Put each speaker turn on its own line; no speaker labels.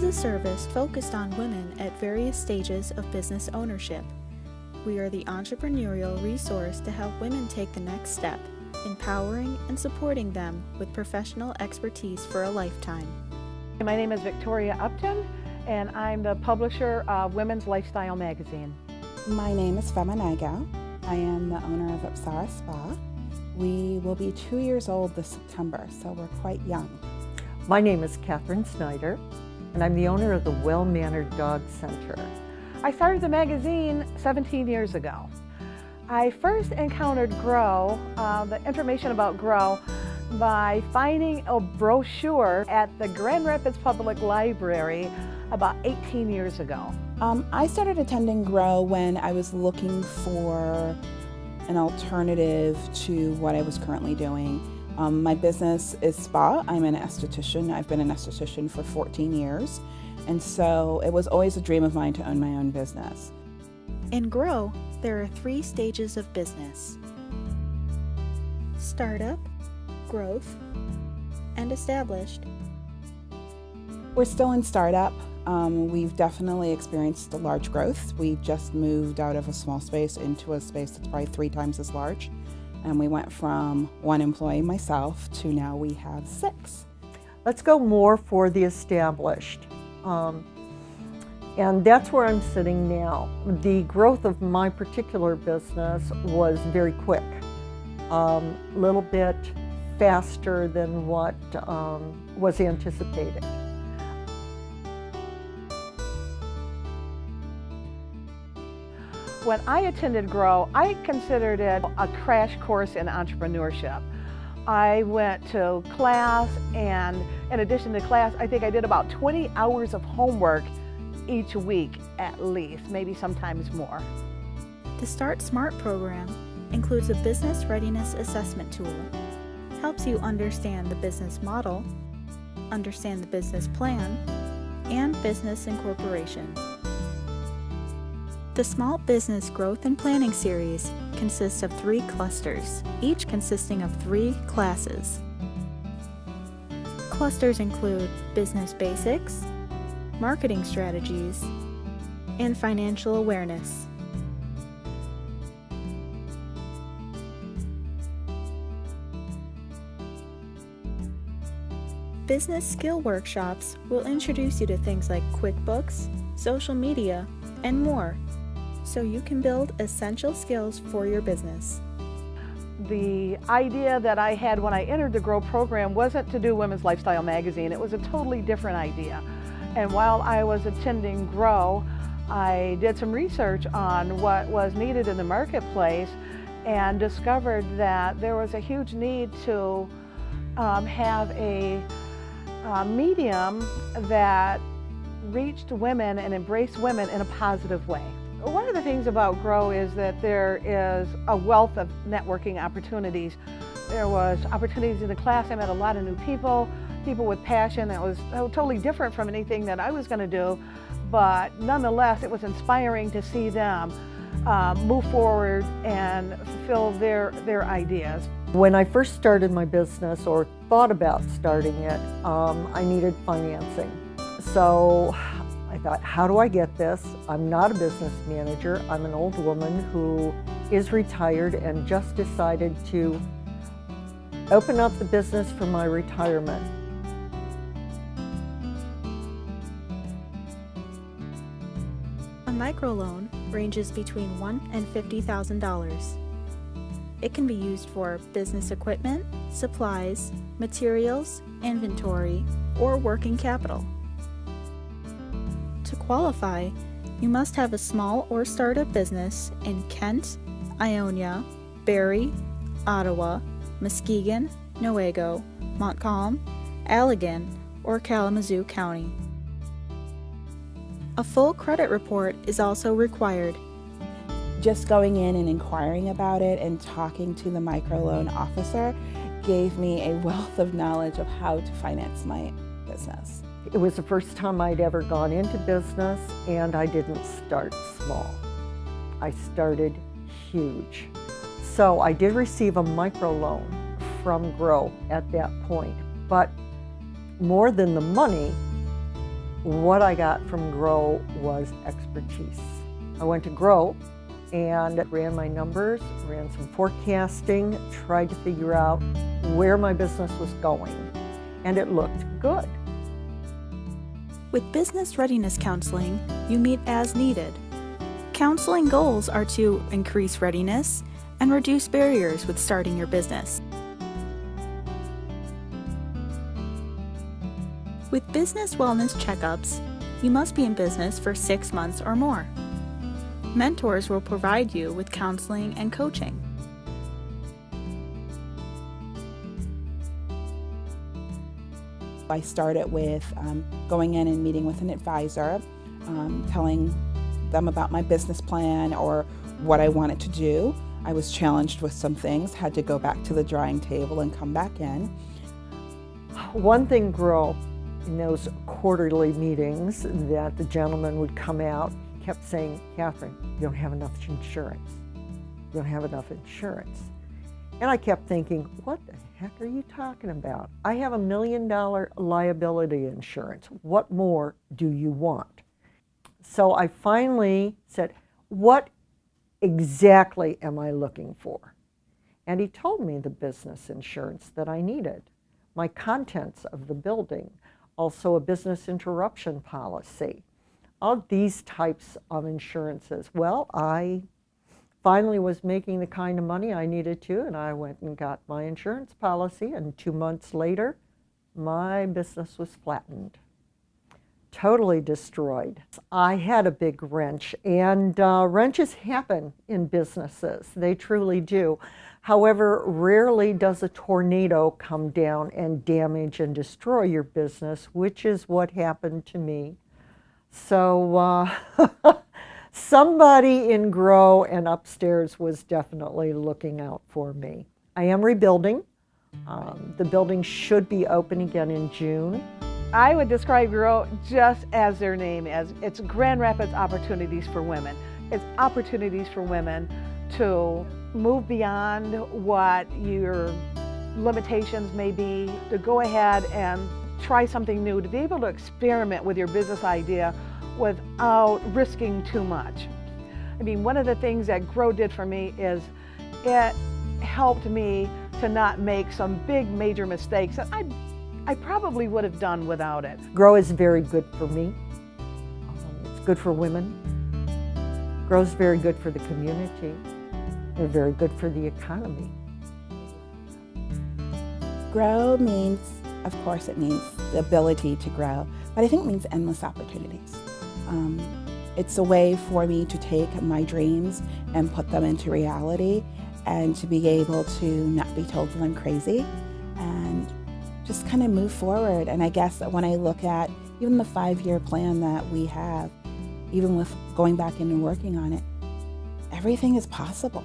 a service focused on women at various stages of business ownership. We are the entrepreneurial resource to help women take the next step, empowering and supporting them with professional expertise for a lifetime.
My name is Victoria Upton, and I'm the publisher of Women's Lifestyle magazine.
My name is Fema Nigel. I am the owner of Apsara Spa. We will be 2 years old this September, so we're quite young.
My name is Catherine Snyder, and I'm the owner of the Well-Mannered Dog Center.
I started the magazine 17 years ago. I first encountered Grow, the information about Grow, by finding a brochure at the Grand Rapids Public Library about 18 years ago.
I started attending Grow when I was looking for an alternative to what I was currently doing. My business is spa. I'm an esthetician. I've been an esthetician for 14 years. And so it was always a dream of mine to own my own business.
In Grow, there are 3 stages of business: startup, growth, and established.
We're still in startup. We've definitely experienced a large growth. We just moved out of a small space into a space that's probably 3 times as large. And we went from 1 employee, myself, to now we have 6.
Let's go more for the established. And that's where I'm sitting now. The growth of my particular business was very quick, a little bit faster than what was anticipated.
When I attended Grow, I considered it a crash course in entrepreneurship. I went to class, and in addition to class, I think I did about 20 hours of homework each week at least, maybe sometimes more.
The Start Smart program includes a business readiness assessment tool, helps you understand the business model, understand the business plan, and business incorporation. The Small Business Growth and Planning Series consists of 3 clusters, each consisting of 3 classes. Clusters include business basics, marketing strategies, and financial awareness. Business skill workshops will introduce you to things like QuickBooks, social media, and more, so you can build essential skills for your business.
The idea that I had when I entered the Grow program wasn't to do Women's Lifestyle magazine. It was a totally different idea. And while I was attending Grow, I did some research on what was needed in the marketplace and discovered that there was a huge need to have a medium that reached women and embraced women in a positive way. One of the things about Grow is that there is a wealth of networking opportunities. There was opportunities in the class. I met a lot of new people with passion that was totally different from anything that I was going to do, but nonetheless it was inspiring to see them move forward and fulfill their ideas.
When I first started my business or thought about starting it, I needed financing. So I thought, how do I get this? I'm not a business manager. I'm an old woman who is retired and just decided to open up the business for my retirement.
A microloan ranges between $1,000 and $50,000. It can be used for business equipment, supplies, materials, inventory, or working capital. To qualify, you must have a small or startup business in Kent, Ionia, Barrie, Ottawa, Muskegon, Newaygo, Montcalm, Allegan, or Kalamazoo County. A full credit report is also required.
Just going in and inquiring about it and talking to the microloan officer gave me a wealth of knowledge of how to finance my business.
It was the first time I'd ever gone into business, and I didn't start small. I started huge. So I did receive a microloan from Grow at that point, but more than the money, What I got from Grow was expertise. I went to Grow and ran my numbers, ran some forecasting, tried to figure out where my business was going, and it looked good.
With business readiness counseling, you meet as needed. Counseling goals are to increase readiness and reduce barriers with starting your business. With business wellness checkups, you must be in business for 6 months or more. Mentors will provide you with counseling and coaching.
I started with going in and meeting with an advisor, telling them about my business plan or what I wanted to do. I was challenged with some things, had to go back to the drawing table and come back in.
One thing Grow, in those quarterly meetings that the gentleman would come out, he kept saying, Catherine, you don't have enough insurance. You don't have enough insurance. And I kept thinking, what the heck are you talking about? I have $1 million liability insurance. What more do you want? So I finally said, what exactly am I looking for? And he told me the business insurance that I needed, my contents of the building, also a business interruption policy, all these types of insurances. Well, I finally was making the kind of money I needed to, and I went and got my insurance policy, and 2 months later, my business was flattened. Totally destroyed. I had a big wrench, and wrenches happen in businesses. They truly do. However, rarely does a tornado come down and damage and destroy your business, which is what happened to me. So somebody in Grow and upstairs was definitely looking out for me. I am rebuilding. The building should be open again in June.
I would describe Grow just as their name is. It's Grand Rapids Opportunities for Women. It's opportunities for women to move beyond what your limitations may be, to go ahead and try something new, to be able to experiment with your business idea without risking too much. I mean, one of the things that Grow did for me is it helped me to not make some big major mistakes that I probably would have done without it.
Grow is very good for me. It's good for women. Grow is very good for the community. They're very good for the economy.
Grow means, of course, it means the ability to grow, but I think it means endless opportunities. It's a way for me to take my dreams and put them into reality, and to be able to not be told that I'm crazy and just kind of move forward. And I guess that when I look at even the 5-year plan that we have, even with going back in and working on it, everything is possible.